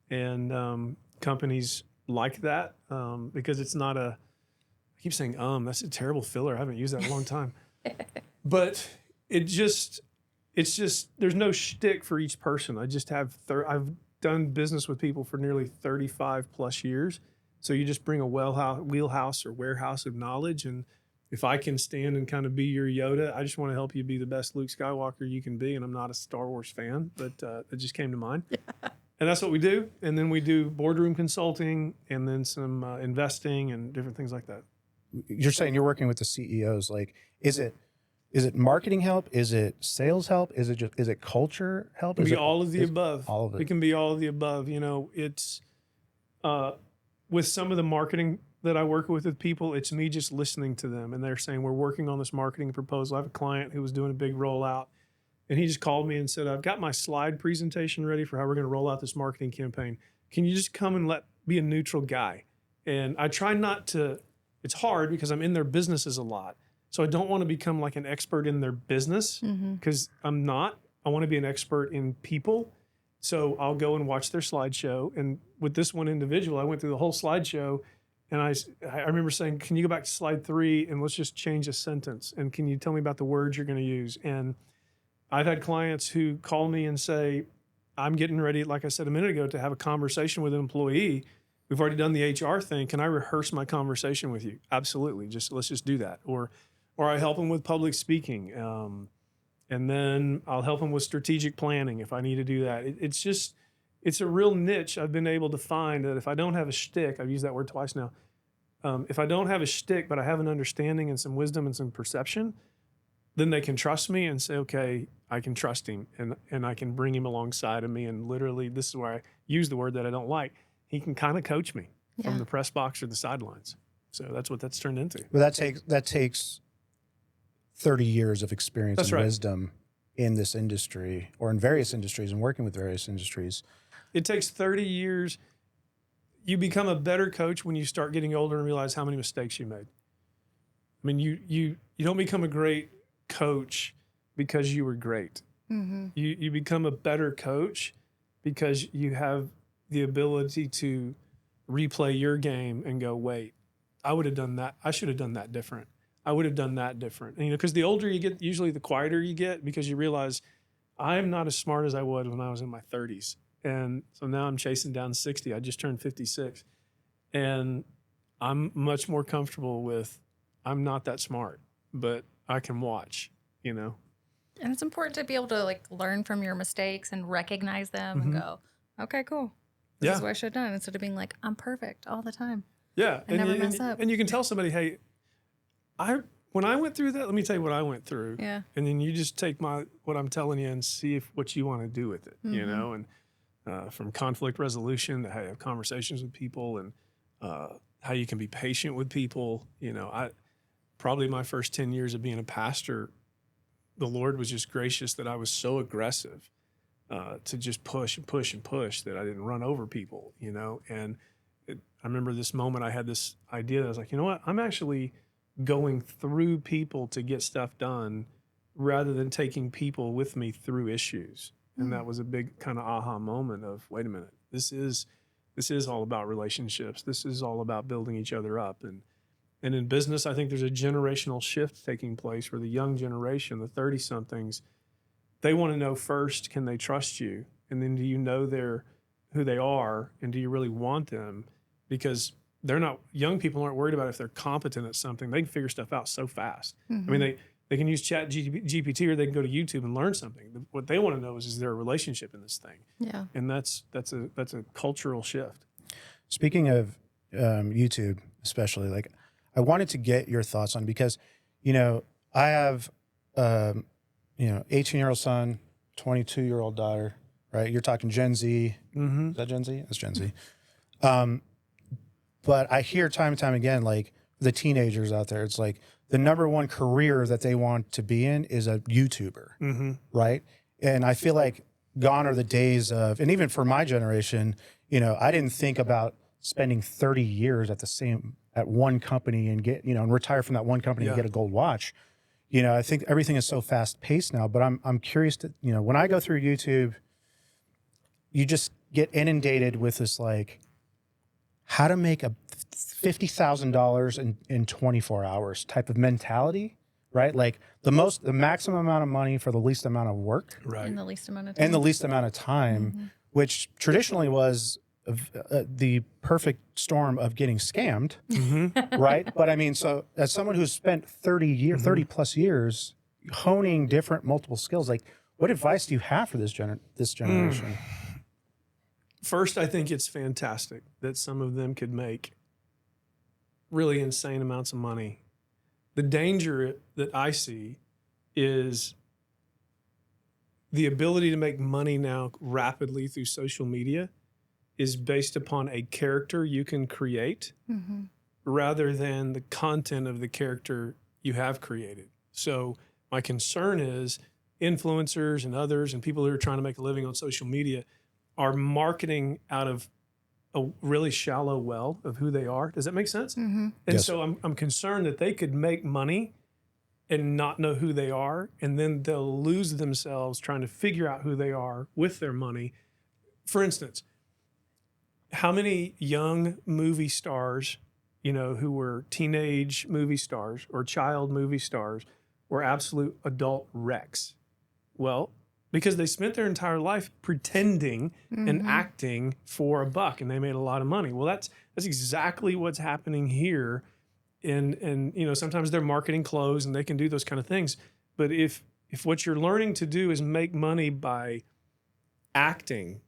And companies like that, because it's not I keep saying, that's a terrible filler. I haven't used that in a long time. But it's just, there's no shtick for each person. I just have, I've done business with people for nearly 35 plus years. So you just bring a wheelhouse or warehouse of knowledge. And if I can stand and kind of be your Yoda, I just want to help you be the best Luke Skywalker you can be. And I'm not a Star Wars fan, but it just came to mind. And that's what we do. And then we do boardroom consulting, and then some investing and different things like that. You're saying you're working with the CEOs. Like, is it marketing help? Is it sales help? Is it culture help? It can be all of the above. All of it. It can be all of the above. It's with some of the marketing that I work with people, it's me just listening to them, and they're saying, we're working on this marketing proposal. I have a client who was doing a big rollout, and he just called me and said, I've got my slide presentation ready for how we're going to roll out this marketing campaign. Can you just come and be a neutral guy? And I try not to, it's hard because I'm in their businesses a lot. So I don't want to become like an expert in their business, because I'm not. I want to be an expert in people. So I'll go and watch their slideshow. And with this one individual, I went through the whole slideshow, And I remember saying, can you go back to slide 3 and let's just change a sentence? And can you tell me about the words you're going to use? And I've had clients who call me and say, I'm getting ready, like I said a minute ago, to have a conversation with an employee. We've already done the HR thing. Can I rehearse my conversation with you? Absolutely. Let's just do that. Or I help them with public speaking. And then I'll help them with strategic planning if I need to do that. It's a real niche I've been able to find that if I don't have a shtick, I've used that word twice now. If I don't have a shtick, but I have an understanding and some wisdom and some perception, then they can trust me and say, okay, I can trust him and I can bring him alongside of me. And literally, this is where I use the word that I don't like. He can kind of coach me from the press box or the sidelines. So that's what that's turned into. Well, that takes 30 years of experience and wisdom in this industry or in various industries and working with various industries. It takes 30 years. You become a better coach when you start getting older and realize how many mistakes you made. I mean, you don't become a great coach because you were great. Mm-hmm. You become a better coach because you have the ability to replay your game and go, wait, I would have done that. I should have done that different. I would have done that different. And, because the older you get, usually the quieter you get because you realize I'm not as smart as I was when I was in my 30s. And so now I'm chasing down 60. I just turned 56. And I'm much more comfortable with I'm not that smart, but I can watch, And it's important to be able to learn from your mistakes and recognize them and go, okay, cool. This is what I should have done, instead of being like, I'm perfect all the time. Yeah. And never mess up. And you can tell somebody, hey, when I went through that, let me tell you what I went through. Yeah. And then you just take what I'm telling you and see what you want to do with it, and from conflict resolution to how you have conversations with people and how you can be patient with people. Probably my first 10 years of being a pastor, the Lord was just gracious that I was so aggressive to just push and push and push that I didn't run over people, And I remember this moment I had this idea that I was like, you know what? I'm actually going through people to get stuff done rather than taking people with me through issues. And that was a big kind of aha moment of, wait a minute, this is all about relationships. This is all about building each other up. And in business, I think there's a generational shift taking place where the young generation, the 30-somethings, they want to know first, can they trust you? And then do you know who they are? And do you really want them? Because young people aren't worried about if they're competent at something. They can figure stuff out so fast. Mm-hmm. I mean, they can use Chat GPT or they can go to YouTube and learn something. What they want to know is there a relationship in this thing? Yeah. And that's a cultural shift. Speaking of YouTube, especially, I wanted to get your thoughts on, because, I have, 18-year-old son, 22-year-old daughter, right? You're talking Gen Z. Mm-hmm. Is that Gen Z? That's Gen Z. But I hear time and time again, the teenagers out there, it's the number one career that they want to be in is a YouTuber, right? And I feel like gone are the days of, and even for my generation, I didn't think about spending 30 years at one company and get, and retire from that one company and get a gold watch. I think everything is so fast paced now, but I'm curious to, when I go through YouTube, you just get inundated with this, how to make a $50,000 in 24 hours type of mentality, right? The maximum amount of money for the least amount of work, right? And the least amount of time, which traditionally was the perfect storm of getting scammed, right? But I mean, so as someone who's spent 30 plus years honing different multiple skills, what advice do you have for this generation? First, I think it's fantastic that some of them could make really insane amounts of money. The danger that I see is the ability to make money now rapidly through social media is based upon a character you can create rather than the content of the character you have created. So my concern is influencers and others and people who are trying to make a living on social media are marketing out of a really shallow well of who they are. Does that make sense? Mm-hmm. And so I'm concerned that they could make money and not know who they are, and then they'll lose themselves trying to figure out who they are with their money. For instance, how many young movie stars who were teenage movie stars or child movie stars were absolute adult wrecks. Well, because they spent their entire life pretending and acting for a buck, and they made a lot of money. Well, that's exactly what's happening here. And sometimes they're marketing clothes and they can do those kind of things. But if what you're learning to do is make money by acting,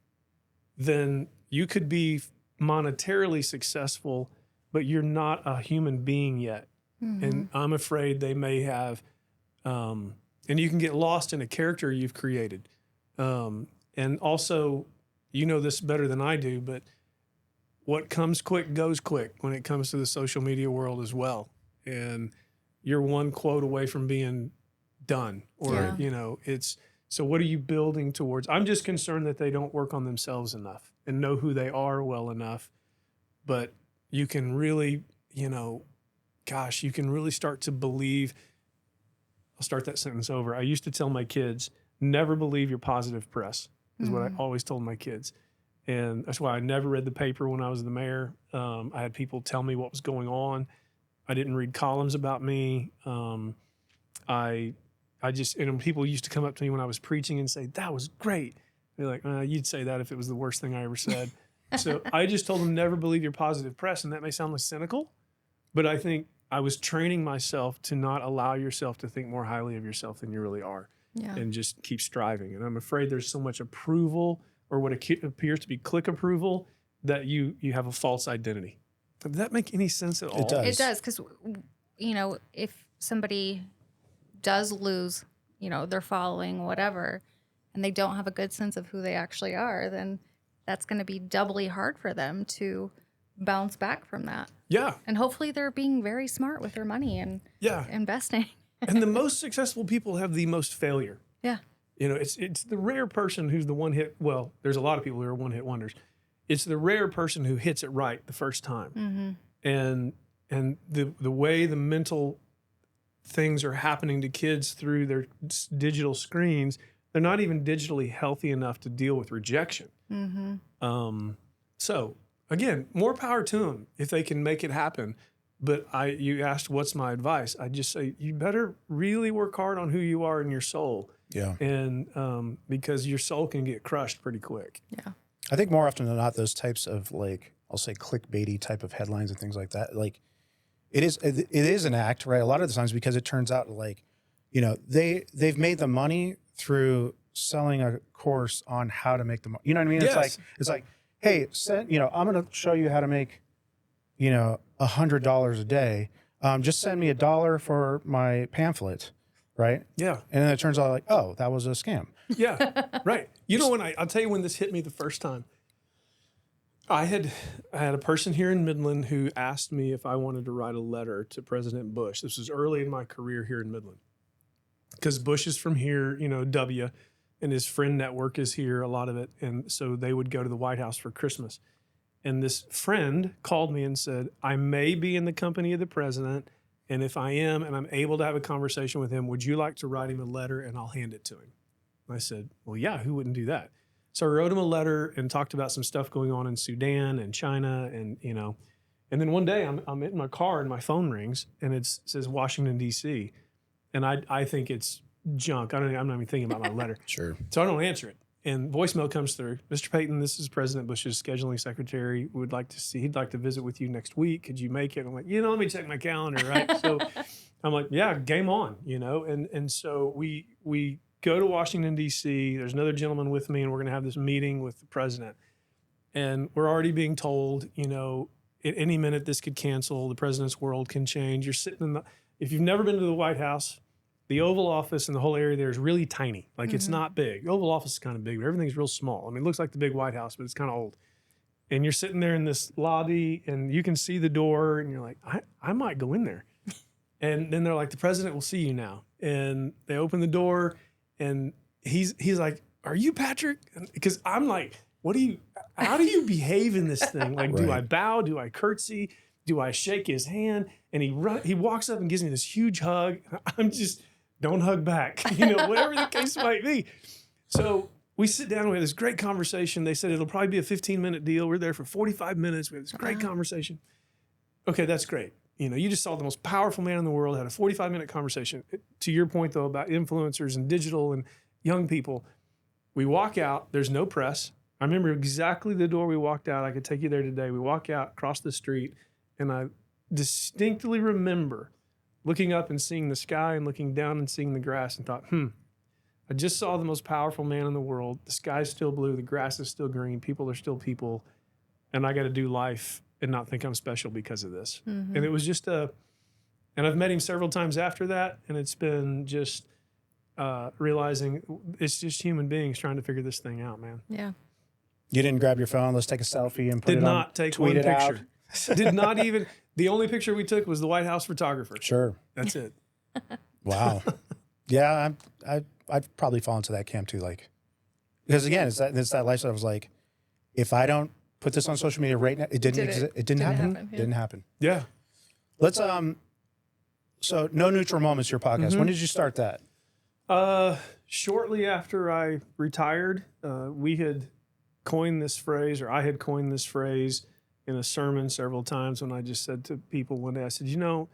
then you could be monetarily successful, but you're not a human being yet. And I'm afraid they may have, and you can get lost in a character you've created. And also, you know this better than I do, but what comes quick goes quick when it comes to the social media world as well. And you're one quote away from being done, or, so what are you building towards? I'm just concerned that they don't work on themselves enough and know who they are well enough. But you can really, you can really start to believe. I'll start that sentence over. I used to tell my kids, never believe your positive press is what I always told my kids. And that's why I never read the paper when I was the mayor. I had people tell me what was going on. I didn't read columns about me. People used to come up to me when I was preaching and say, that was great. They're like, you'd say that if it was the worst thing I ever said. So I just told them, never believe your positive press. And that may sound like cynical, but I think I was training myself to not allow yourself to think more highly of yourself than you really are, and just keep striving. And I'm afraid there's so much approval, or what appears to be click approval, that you have a false identity. Does that make any sense at all? It does, because, if somebody does lose, their following, whatever, and they don't have a good sense of who they actually are, then that's going to be doubly hard for them to bounce back from that. Yeah. And hopefully they're being very smart with their money and investing. And the most successful people have the most failure. Yeah. It's the rare person who's the one hit. Well, there's a lot of people who are one hit wonders. It's the rare person who hits it right the first time. And the way the mental things are happening to kids through their digital screens, they're not even digitally healthy enough to deal with rejection. So again, more power to them if they can make it happen. But you asked, what's my advice? I just say, you better really work hard on who you are in your soul. Yeah. And because your soul can get crushed pretty quick. Yeah. I think more often than not, those types of, I'll say clickbaity type of headlines and things like that, it is an act, right? A lot of the times, because it turns out they've made the money through selling a course on how to make the money. You know what I mean? Yes. It's like, hey, I'm going to show you how to make, $100 a day. Just send me $1 for my pamphlet. Right. Yeah. And then it turns out oh, that was a scam. Yeah. Right. I'll tell you when this hit me the first time. I had a person here in Midland who asked me if I wanted to write a letter to President Bush. This was early in my career here in Midland, because Bush is from here, W, and his friend network is here, a lot of it. And so they would go to the White House for Christmas. And this friend called me and said, I may be in the company of the president, and if I am and I'm able to have a conversation with him, would you like to write him a letter and I'll hand it to him? And I said, well, yeah, who wouldn't do that? So I wrote him a letter and talked about some stuff going on in Sudan and China, and and then one day I'm in my car and my phone rings and it says Washington, D.C. And I think it's junk. I'm not even thinking about my letter. Sure. So I don't answer it. And voicemail comes through. Mr. Payton, this is President Bush's scheduling secretary. He'd like to visit with you next week. Could you make it? I'm like, let me check my calendar, right? So I'm like, yeah, game on, And so we go to Washington, D.C. There's another gentleman with me, and we're going to have this meeting with the president. And we're already being told, at any minute this could cancel. The president's world can change. You're sitting if you've never been to the White House, the Oval Office and the whole area there is really tiny. It's not big. The Oval Office is kind of big, but everything's real small. I mean, it looks like the big White House, but it's kind of old. And you're sitting there in this lobby, and you can see the door, and you're like, I might go in there. And then they're like, the president will see you now. And they open the door, and he's like, are you Patrick? Because I'm like, how do you behave in this thing? Right. Do I bow? Do I curtsy? Do I shake his hand? And he walks up and gives me this huge hug. I'm just, don't hug back, whatever the case might be. So we sit down, we have this great conversation. They said it'll probably be a 15-minute deal. We're there for 45 minutes. We have this great conversation. okay, that's great. You know, you just saw the most powerful man in the world, had a 45-minute conversation. To your point, though, about influencers and digital and young people, we walk out, there's no press. I remember exactly the door we walked out. I could take you there today. We walk out across the street, and I distinctly remember looking up and seeing the sky and looking down and seeing the grass and thought, I just saw the most powerful man in the world. The sky's still blue. The grass is still green. People are still people. And I got to do life and not think I'm special because of this. And it was just and I've met him several times after that. And it's been just realizing it's just human beings trying to figure this thing out, man. Yeah. You didn't grab your phone, let's take a selfie and put Did it on, not take tweet one it out. picture. Did not even, the only picture we took was the White House photographer. Sure. That's it. Wow. Yeah, I'd probably fall into that camp too. Like, because again, it's that lifestyle. I was like, if I don't put this on social media right now, it didn't happen. Yeah. Didn't happen. Yeah. Let's so No Neutral Moments, your podcast. When did you start that? Shortly after I retired, we had coined this phrase, or I had coined this phrase in a sermon several times when I just said to people one day, I said, you know,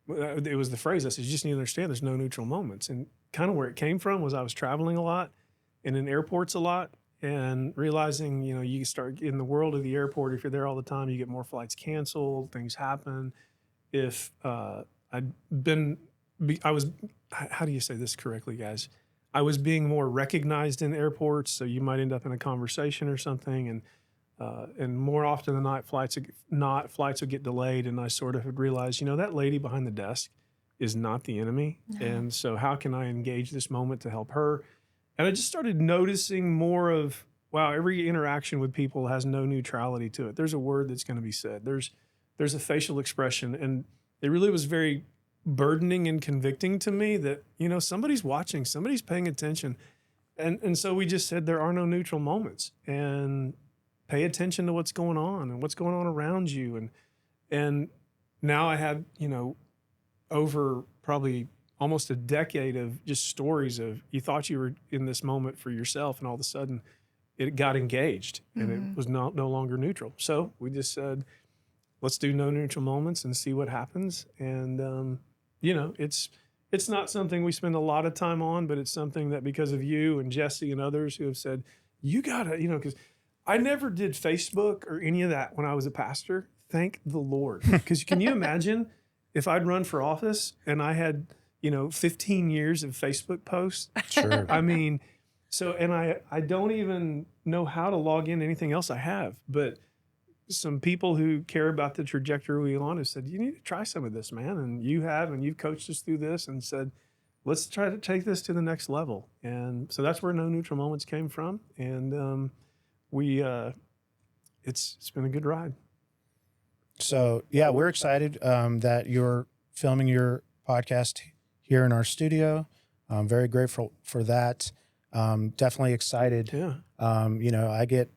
it was the phrase I said, you just need to understand there's no neutral moments. And kind of where it came from was I was traveling a lot and in airports a lot and realizing, you know, you start in the world of the airport, if you're there all the time, you get more flights canceled, things happen. If I was, how do you say this correctly, guys? I was being more recognized in airports, so you might end up in a conversation or something, and more often than not, flights would get delayed, and I sort of had realized, you know, that lady behind the desk is not the enemy, and so how can I engage this moment to help her? And I just started noticing more of, wow, every interaction with people has no neutrality to it. There's a word that's going to be said. There's a facial expression, and it really was very burdening and convicting to me that, you know, somebody's watching, somebody's paying attention. And so we just said there are no neutral moments, and pay attention to what's going on and what's going on around you. And now I have, you know, over probably almost a decade of just stories of you thought you were in this moment for yourself, and all of a sudden it got engaged and it was no longer neutral. So we just said, let's do no neutral moments and see what happens. And, you know, it's not something we spend a lot of time on, but it's something that because of you and Jesse and others who have said, you gotta, you know, because I never did Facebook or any of that when I was a pastor. Thank the Lord. Because can you imagine if I'd run for office and I had, you know, 15 years of Facebook posts? Sure. I mean, so, and I don't even know how to log in to anything else I have, but some people who care about the trajectory we're on have said, you need to try some of this, man. And you have, and you've coached us through this and said, let's try to take this to the next level. And so that's where No Neutral Moments came from. And it's been a good ride. So yeah, we're excited that you're filming your podcast here in our studio. I'm very grateful for that. Definitely excited. Yeah. You know, I get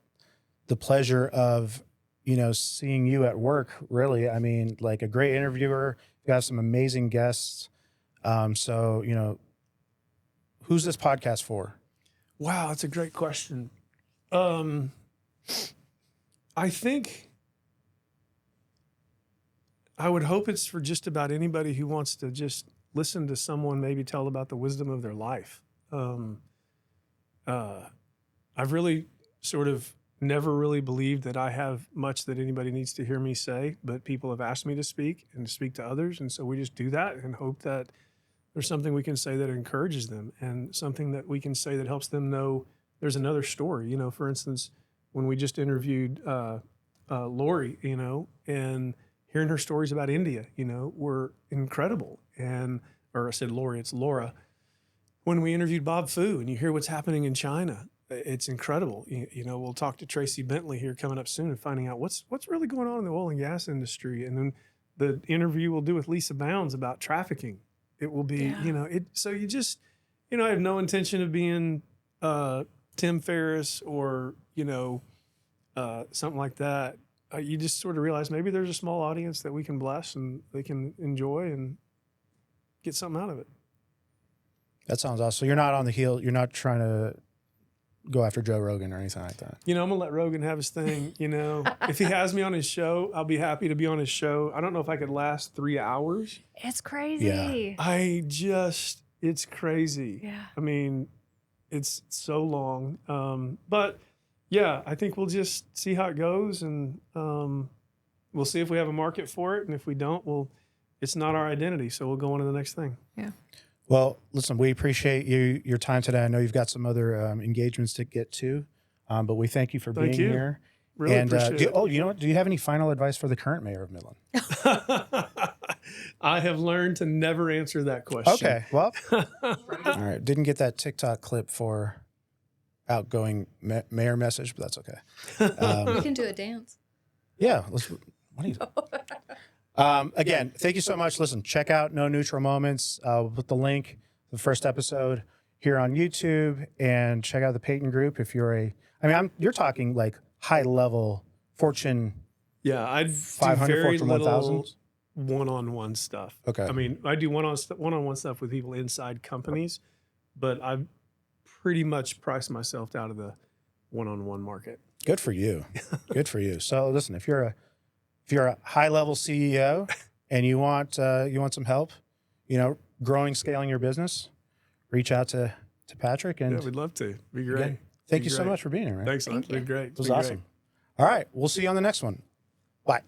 the pleasure of, you know, seeing you at work, really. I mean, like a great interviewer, you got some amazing guests. So, you know, who's this podcast for? Wow, that's a great question. I think I would hope it's for just about anybody who wants to just listen to someone maybe tell about the wisdom of their life. I've really sort of never really believed that I have much that anybody needs to hear me say, but people have asked me to speak and to speak to others. And so we just do that and hope that there's something we can say that encourages them and something that we can say that helps them know there's another story. You know, for instance, when we just interviewed Lori, you know, and hearing her stories about India, you know, were incredible. Or I said Lori, it's Laura. When we interviewed Bob Fu and you hear what's happening in China, it's incredible. You know, we'll talk to Tracy Bentley here coming up soon and finding out what's really going on in the oil and gas industry. And then the interview we'll do with Lisa Bounds about trafficking. It will be, you know, so you just, you know, I have no intention of being Tim Ferriss or, you know, something like that. You just sort of realize maybe there's a small audience that we can bless and they can enjoy and get something out of it. That sounds awesome. So you're not on the heel. You're not trying to go after Joe Rogan or anything like that. I'm gonna let Rogan have his thing. If he has me on his show, I'll be happy to be on his show. I don't know if I could last 3 hours. It's crazy. Yeah. It's crazy. Yeah. I mean, it's so long. But yeah, I think we'll just see how it goes, and we'll see if we have a market for it. And if we don't, it's not our identity. So we'll go on to the next thing. Yeah. Well, listen, we appreciate your time today. I know you've got some other engagements to get to, but we thank you for being here. Really appreciate it. You know what? Do you have any final advice for the current mayor of Midland? I have learned to never answer that question. Okay, well, all right. Didn't get that TikTok clip for outgoing mayor message, but that's okay. We can do a dance. Yeah. What are you again, thank you so much. Listen, check out No Neutral Moments. We'll put the link, the first episode here on YouTube, and check out the Payton group if you're you're talking like high level Fortune. Yeah, I'd do 500, very Fortune little 1000. one-on-one stuff. Okay. I mean, I do one-on-one stuff with people inside companies, but I've pretty much priced myself out of the one-on-one market. Good for you. Good for you. So listen, if you're a high level CEO and you want some help, growing, scaling your business, reach out to Patrick. And yeah, we'd love to. Be great. Again, thank you so much for being here, man. Thanks, man. It's been great. It was awesome. All right. We'll see you on the next one. Bye.